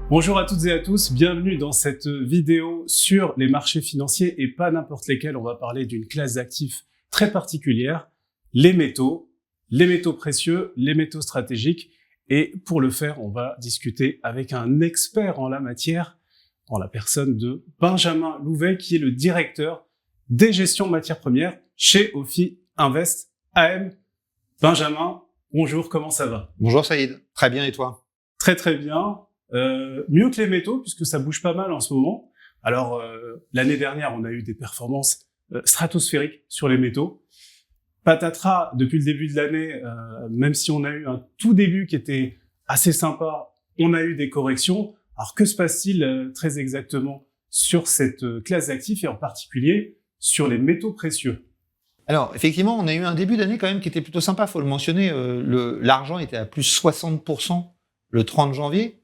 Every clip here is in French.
Bonjour à toutes et à tous, bienvenue dans cette vidéo sur les marchés financiers et pas n'importe lesquels. On va parler d'une classe d'actifs très particulière, les métaux précieux, les métaux stratégiques. Et pour le faire, on va discuter avec un expert en la matière, en la personne de Benjamin Louvet, qui est le directeur des gestions matières premières chez Ophi Invest AM. Benjamin, bonjour, comment ça va? Bonjour Saïd, très bien et toi? Très très bien. Mieux que les métaux, puisque ça bouge pas mal en ce moment. Alors, l'année dernière, on a eu des performances stratosphériques sur les métaux. Patatras, depuis le début de l'année, même si on a eu un tout début qui était assez sympa, on a eu des corrections. Alors, que se passe-t-il très exactement sur cette classe d'actifs et en particulier sur les métaux précieux? Alors, effectivement, on a eu un début d'année quand même qui était plutôt sympa, faut le mentionner. L'argent était à plus 60% le 30 janvier.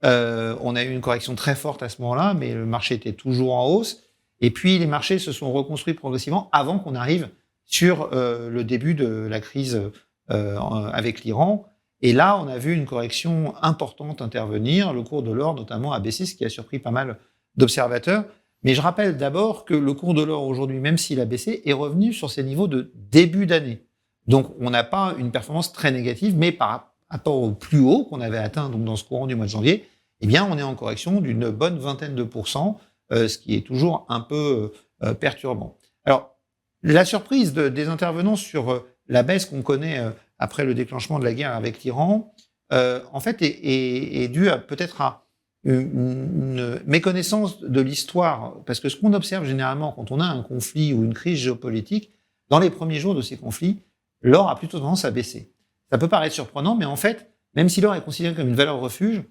On a eu une correction très forte à ce moment-là, mais le marché était toujours en hausse. Et puis, les marchés se sont reconstruits progressivement avant qu'on arrive sur le début de la crise avec l'Iran. Et là, on a vu une correction importante intervenir. Le cours de l'or, notamment, a baissé, ce qui a surpris pas mal d'observateurs. Mais je rappelle d'abord que le cours de l'or aujourd'hui, même s'il a baissé, est revenu sur ses niveaux de début d'année. Donc, on n'a pas une performance très négative, mais par rapport au plus haut qu'on avait atteint donc dans ce courant du mois de janvier, eh bien, on est en correction d'une bonne vingtaine de pourcents, ce qui est toujours un peu perturbant. Alors, la surprise des intervenants sur la baisse qu'on connaît après le déclenchement de la guerre avec l'Iran, en fait, est due peut-être à une méconnaissance de l'histoire, parce que ce qu'on observe généralement quand on a un conflit ou une crise géopolitique, dans les premiers jours de ces conflits, l'or a plutôt tendance à baisser. Ça peut paraître surprenant, mais en fait, même si l'or est considéré comme une valeur refuge,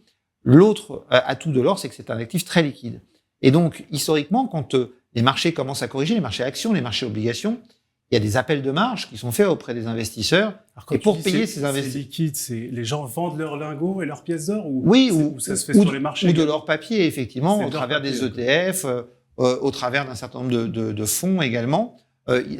l'autre atout de l'or, c'est que c'est un actif très liquide. Et donc, historiquement, quand les marchés commencent à corriger, les marchés actions, les marchés obligations, il y a des appels de marge qui sont faits auprès des investisseurs. Et pour payer ces investissements, c'est liquide, c'est les gens vendent leurs lingots et leurs pièces d'or, ou ça se fait sur les marchés, ou de leur papier, effectivement, au travers des ETF, au travers d'un certain nombre de fonds également.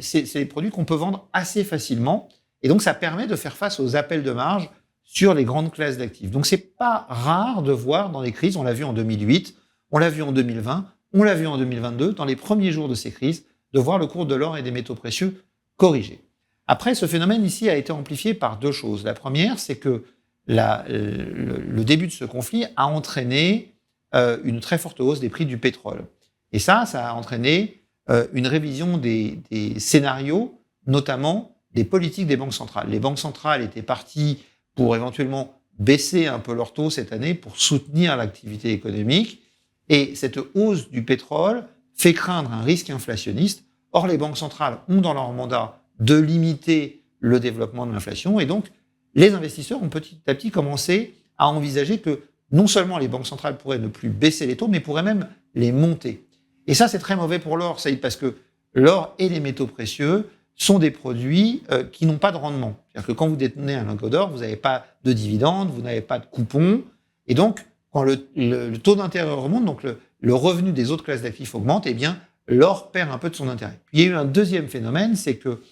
C'est des produits qu'on peut vendre assez facilement, et donc ça permet de faire face aux appels de marge sur les grandes classes d'actifs. Donc c'est pas rare de voir dans les crises, on l'a vu en 2008, on l'a vu en 2020, on l'a vu en 2022, dans les premiers jours de ces crises, de voir le cours de l'or et des métaux précieux corriger. Après, ce phénomène ici a été amplifié par deux choses. La première, c'est que le début de ce conflit a entraîné une très forte hausse des prix du pétrole. Et ça a entraîné une révision des scénarios, notamment des politiques des banques centrales. Les banques centrales étaient parties pour éventuellement baisser un peu leur taux cette année pour soutenir l'activité économique. Et cette hausse du pétrole fait craindre un risque inflationniste. Or, les banques centrales ont dans leur mandat de limiter le développement de l'inflation. Et donc, les investisseurs ont petit à petit commencé à envisager que non seulement les banques centrales pourraient ne plus baisser les taux, mais pourraient même les monter. Et ça, c'est très mauvais pour l'or, Saïd, parce que l'or et les métaux précieux sont des produits qui n'ont pas de rendement. C'est-à-dire que quand vous détenez un lingot d'or, vous n'avez pas de dividendes, vous n'avez pas de coupons. Et donc, quand le taux d'intérêt remonte, donc le revenu des autres classes d'actifs augmente, eh bien, l'or perd un peu de son intérêt. Puis, il y a eu un deuxième phénomène, c'est que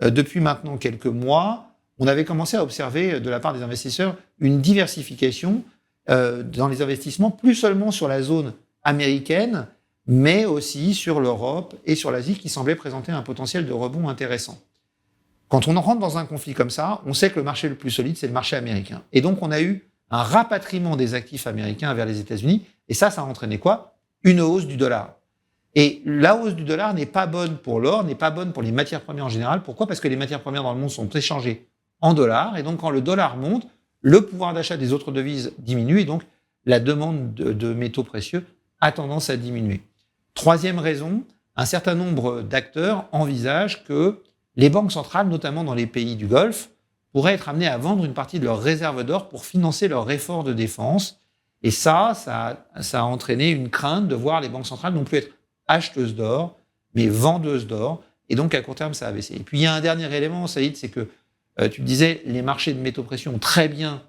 depuis maintenant quelques mois, on avait commencé à observer de la part des investisseurs une diversification dans les investissements, plus seulement sur la zone américaine, mais aussi sur l'Europe et sur l'Asie, qui semblaient présenter un potentiel de rebond intéressant. Quand on rentre dans un conflit comme ça, on sait que le marché le plus solide, c'est le marché américain. Et donc, on a eu un rapatriement des actifs américains vers les États-Unis, et ça a entraîné quoi? Une hausse du dollar. Et la hausse du dollar n'est pas bonne pour l'or, n'est pas bonne pour les matières premières en général. Pourquoi? Parce que les matières premières dans le monde sont échangées en dollars, et donc quand le dollar monte, le pouvoir d'achat des autres devises diminue, et donc la demande de métaux précieux a tendance à diminuer. Troisième raison, un certain nombre d'acteurs envisagent que les banques centrales, notamment dans les pays du Golfe, pourraient être amenées à vendre une partie de leurs réserves d'or pour financer leurs efforts de défense. Et ça a entraîné une crainte de voir les banques centrales non plus être acheteuses d'or, mais vendeuses d'or. Et donc, à court terme, ça a baissé. Et puis, il y a un dernier élément, Saïd, c'est que, tu disais, les marchés de métaux précieux ont très bien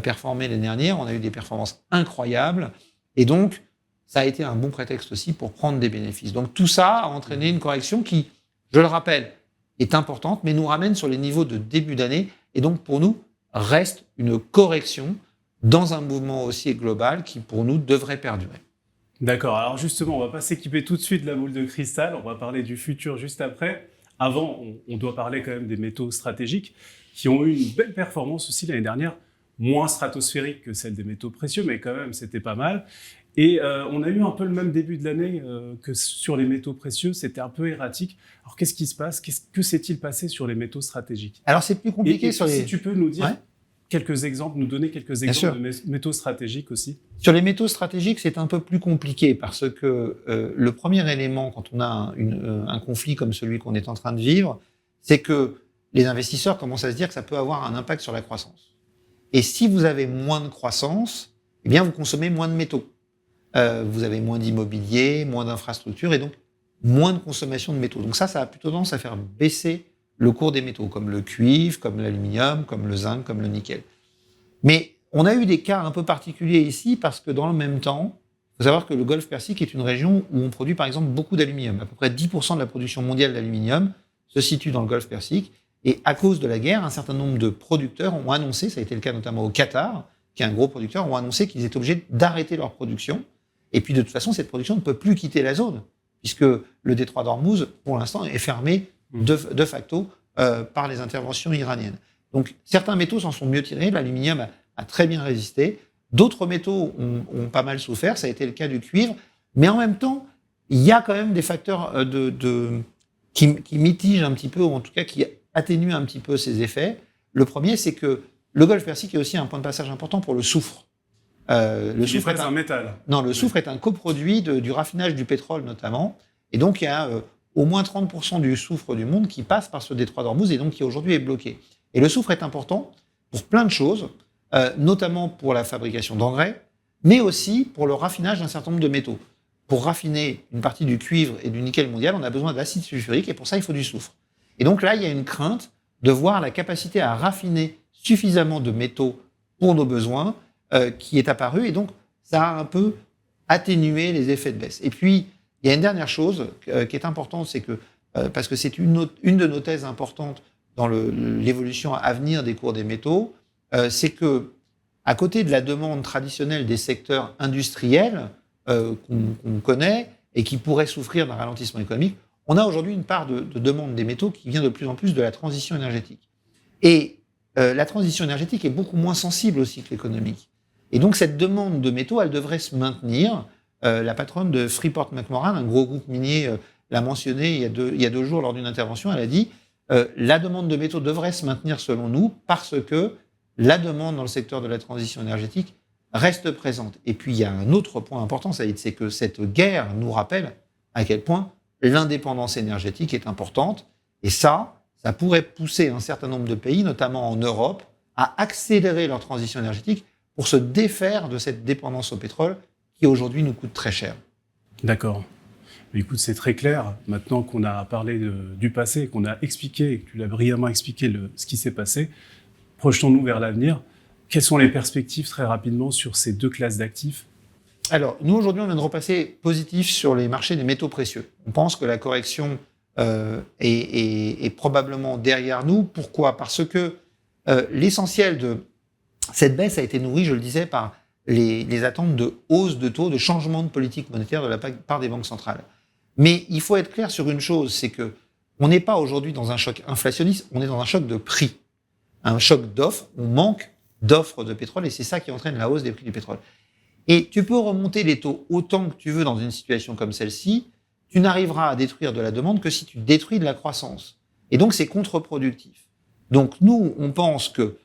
performé l'année dernière. On a eu des performances incroyables. Et donc, ça a été un bon prétexte aussi pour prendre des bénéfices. Donc, tout ça a entraîné une correction qui, je le rappelle, est importante, mais nous ramène sur les niveaux de début d'année. Et donc, pour nous, reste une correction dans un mouvement aussi global qui, pour nous, devrait perdurer. D'accord. Alors justement, on va pas s'équiper tout de suite de la boule de cristal. On va parler du futur juste après. Avant, on doit parler quand même des métaux stratégiques qui ont eu une belle performance aussi l'année dernière, moins stratosphérique que celle des métaux précieux, mais quand même, c'était pas mal. Et on a eu un peu le même début de l'année que sur les métaux précieux, c'était un peu erratique. Alors qu'est-ce qui se passe ? Que s'est-il passé sur les métaux stratégiques ? Alors c'est plus compliqué sur les... Si tu peux nous dire Ouais. nous donner quelques exemples de métaux stratégiques aussi. Sur les métaux stratégiques, c'est un peu plus compliqué parce que le premier élément, quand on a un conflit comme celui qu'on est en train de vivre, c'est que les investisseurs commencent à se dire que ça peut avoir un impact sur la croissance. Et si vous avez moins de croissance, eh bien vous consommez moins de métaux. Vous avez moins d'immobilier, moins d'infrastructures et donc moins de consommation de métaux. Donc ça a plutôt tendance à faire baisser le cours des métaux, comme le cuivre, comme l'aluminium, comme le zinc, comme le nickel. Mais on a eu des cas un peu particuliers ici parce que dans le même temps, il faut savoir que le Golfe Persique est une région où on produit par exemple beaucoup d'aluminium. À peu près 10% de la production mondiale d'aluminium se situe dans le Golfe Persique. Et à cause de la guerre, un certain nombre de producteurs ont annoncé, ça a été le cas notamment au Qatar, qui est un gros producteur, ont annoncé qu'ils étaient obligés d'arrêter leur production. Et puis de toute façon, cette production ne peut plus quitter la zone, puisque le détroit d'Ormuz, pour l'instant, est fermé de facto par les interventions iraniennes. Donc certains métaux s'en sont mieux tirés, l'aluminium a très bien résisté, d'autres métaux ont pas mal souffert, ça a été le cas du cuivre, mais en même temps, il y a quand même des facteurs qui mitigent un petit peu, ou en tout cas qui atténuent un petit peu ces effets. Le premier, c'est que le Golfe Persique est aussi un point de passage important pour le soufre. Le soufre est un métal. Non, le soufre est un coproduit du raffinage du pétrole notamment, et donc il y a au moins 30% du soufre du monde qui passe par ce détroit d'Ormuz et donc qui aujourd'hui est bloqué. Et le soufre est important pour plein de choses, notamment pour la fabrication d'engrais, mais aussi pour le raffinage d'un certain nombre de métaux. Pour raffiner une partie du cuivre et du nickel mondial, on a besoin d'acide sulfurique et pour ça, il faut du soufre. Et donc là, il y a une crainte de voir la capacité à raffiner suffisamment de métaux pour nos besoins qui est apparue et donc ça a un peu atténué les effets de baisse. Et puis, il y a une dernière chose qui est importante, c'est que, parce que c'est une de nos thèses importantes dans l'évolution à venir des cours des métaux, c'est que à côté de la demande traditionnelle des secteurs industriels qu'on connaît et qui pourraient souffrir d'un ralentissement économique, on a aujourd'hui une part de demande des métaux qui vient de plus en plus de la transition énergétique. Et la transition énergétique est beaucoup moins sensible au cycle économique. Et donc cette demande de métaux, elle devrait se maintenir. La patronne de Freeport-McMoRan, un gros groupe minier, l'a mentionné il y a 2 jours lors d'une intervention, elle a dit la demande de métaux devrait se maintenir selon nous parce que la demande dans le secteur de la transition énergétique reste présente. Et puis il y a un autre point important, c'est que cette guerre nous rappelle à quel point l'indépendance énergétique est importante. Et ça pourrait pousser un certain nombre de pays, notamment en Europe, à accélérer leur transition énergétique pour se défaire de cette dépendance au pétrole qui aujourd'hui nous coûte très cher. D'accord. Mais écoute, c'est très clair. Maintenant qu'on a parlé du passé, qu'on a expliqué, tu l'as brillamment expliqué ce qui s'est passé, projetons-nous vers l'avenir. Quelles sont les perspectives très rapidement sur ces 2 classes d'actifs ? Alors, nous aujourd'hui, on vient de repasser positif sur les marchés des métaux précieux. On pense que la correction est probablement derrière nous. Pourquoi ? Parce que l'essentiel de cette baisse a été nourri, je le disais, par les attentes de hausse de taux, de changement de politique monétaire de la part des banques centrales. Mais il faut être clair sur une chose, c'est que on n'est pas aujourd'hui dans un choc inflationniste, on est dans un choc de prix, un choc d'offres. On manque d'offres de pétrole et c'est ça qui entraîne la hausse des prix du pétrole. Et tu peux remonter les taux autant que tu veux dans une situation comme celle-ci, tu n'arriveras à détruire de la demande que si tu détruis de la croissance. Et donc c'est contre-productif. Donc nous, on pense que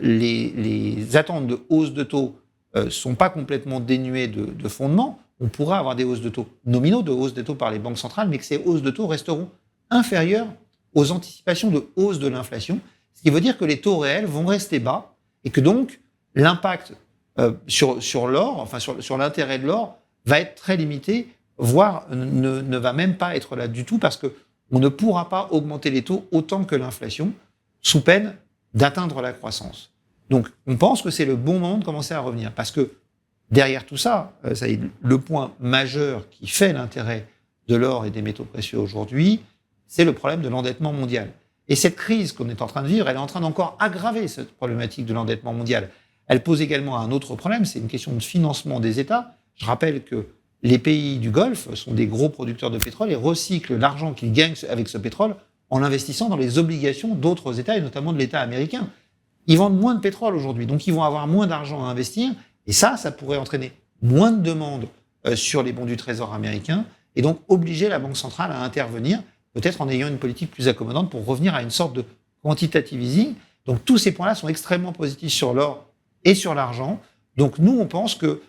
les attentes de hausse de taux sont pas complètement dénuées de fondement. On pourra avoir des hausses de taux nominaux, de hausse des taux par les banques centrales, mais que ces hausses de taux resteront inférieures aux anticipations de hausse de l'inflation, ce qui veut dire que les taux réels vont rester bas et que donc l'impact sur l'or, enfin sur l'intérêt de l'or, va être très limité, voire ne va même pas être là du tout parce que on ne pourra pas augmenter les taux autant que l'inflation, sous peine d'atteindre la croissance. Donc, on pense que c'est le bon moment de commencer à revenir parce que derrière tout ça, ça est le point majeur qui fait l'intérêt de l'or et des métaux précieux aujourd'hui, c'est le problème de l'endettement mondial. Et cette crise qu'on est en train de vivre, elle est en train d'encore aggraver cette problématique de l'endettement mondial. elle pose également un autre problème, c'est une question de financement des États. Je rappelle que les pays du Golfe sont des gros producteurs de pétrole et recyclent l'argent qu'ils gagnent avec ce pétrole en l'investissant dans les obligations d'autres États, et notamment de l'État américain. Ils vendent moins de pétrole aujourd'hui, donc ils vont avoir moins d'argent à investir, et ça pourrait entraîner moins de demandes sur les bons du Trésor américain, et donc obliger la Banque centrale à intervenir, peut-être en ayant une politique plus accommodante pour revenir à une sorte de quantitative easing. Donc tous ces points-là sont extrêmement positifs sur l'or et sur l'argent. Donc nous, on pense que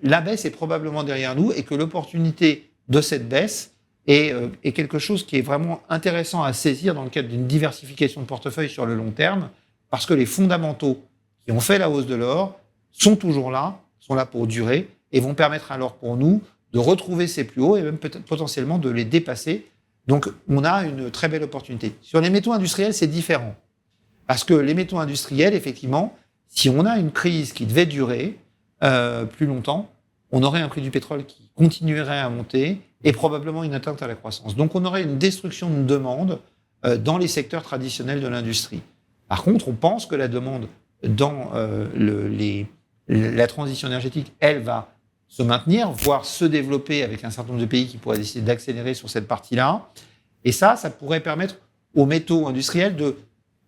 la baisse est probablement derrière nous et que l'opportunité de cette baisse est quelque chose qui est vraiment intéressant à saisir dans le cadre d'une diversification de portefeuille sur le long terme, parce que les fondamentaux qui ont fait la hausse de l'or sont toujours là, sont là pour durer et vont permettre alors pour nous de retrouver ces plus hauts et même peut-être potentiellement de les dépasser. Donc on a une très belle opportunité. Sur les métaux industriels, c'est différent. Parce que les métaux industriels, effectivement, si on a une crise qui devait durer plus longtemps, on aurait un prix du pétrole qui continuerait à monter et probablement une atteinte à la croissance. Donc on aurait une destruction de demande dans les secteurs traditionnels de l'industrie. Par contre, on pense que la demande dans la transition énergétique, elle va se maintenir, voire se développer avec un certain nombre de pays qui pourraient décider d'accélérer sur cette partie-là. Et ça pourrait permettre aux métaux industriels de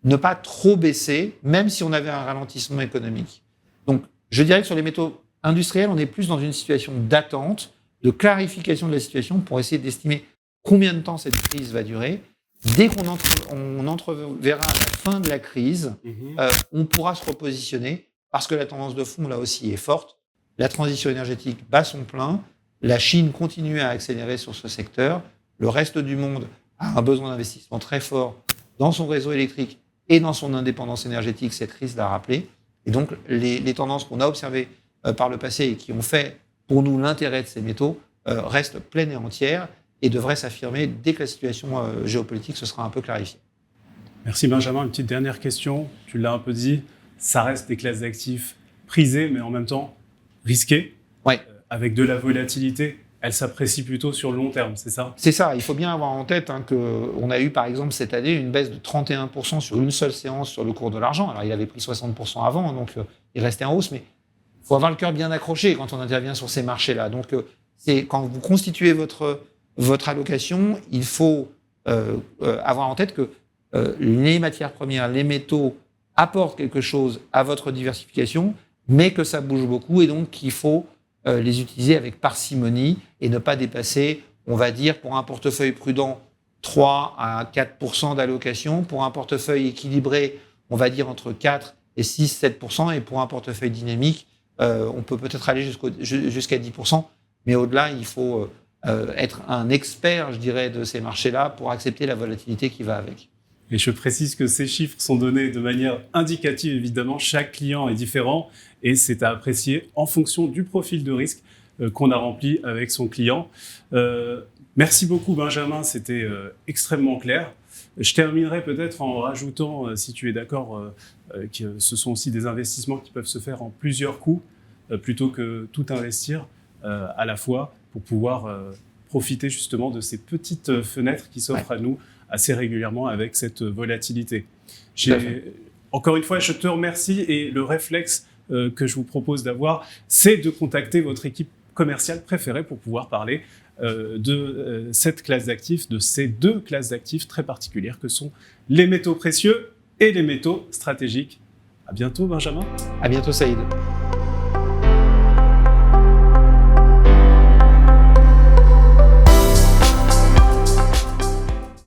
ne pas trop baisser, même si on avait un ralentissement économique. Donc, je dirais que sur les métaux industriels, on est plus dans une situation d'attente, de clarification de la situation pour essayer d'estimer combien de temps cette crise va durer. Dès qu'on entreverra la fin de la crise, on pourra se repositionner parce que la tendance de fond, là aussi, est forte. La transition énergétique bat son plein. La Chine continue à accélérer sur ce secteur. Le reste du monde a un besoin d'investissement très fort dans son réseau électrique et dans son indépendance énergétique. Cette crise l'a rappelé. Et donc, les tendances qu'on a observées par le passé et qui ont fait pour nous l'intérêt de ces métaux restent pleines et entières et devraient s'affirmer dès que la situation géopolitique se sera un peu clarifiée. Merci Benjamin. Une petite dernière question. Tu l'as un peu dit, ça reste des classes d'actifs prisées, mais en même temps risquées. Ouais. Avec de la volatilité, elles s'apprécient plutôt sur le long terme, c'est ça ? C'est ça. Il faut bien avoir en tête qu'on a eu, par exemple, cette année, une baisse de 31% sur une seule séance sur le cours de l'argent. Alors, il avait pris 60% avant, donc il restait en hausse, mais il faut avoir le cœur bien accroché quand on intervient sur ces marchés-là. Donc, c'est quand vous constituez votre allocation, il faut avoir en tête que les matières premières, les métaux apportent quelque chose à votre diversification, mais que ça bouge beaucoup et donc qu'il faut les utiliser avec parcimonie et ne pas dépasser, on va dire, pour un portefeuille prudent, 3 à 4% d'allocation. Pour un portefeuille équilibré, on va dire entre 4 et 6, 7%. Et pour un portefeuille dynamique, on peut peut-être aller jusqu'à 10%. Mais au-delà, il faut être un expert, je dirais, de ces marchés-là pour accepter la volatilité qui va avec. Et je précise que ces chiffres sont donnés de manière indicative, évidemment. Chaque client est différent et c'est à apprécier en fonction du profil de risque qu'on a rempli avec son client. Merci beaucoup, Benjamin. C'était extrêmement clair. Je terminerai peut-être en rajoutant, si tu es d'accord, que ce sont aussi des investissements qui peuvent se faire en plusieurs coups plutôt que tout investir à la fois pour pouvoir profiter justement de ces petites fenêtres qui s'offrent à nous assez régulièrement avec cette volatilité. Encore une fois, je te remercie et le réflexe que je vous propose d'avoir, c'est de contacter votre équipe commerciale préférée pour pouvoir parler de cette classe d'actifs, de ces deux classes d'actifs très particulières que sont les métaux précieux et les métaux stratégiques. À bientôt, Benjamin. À bientôt, Saïd.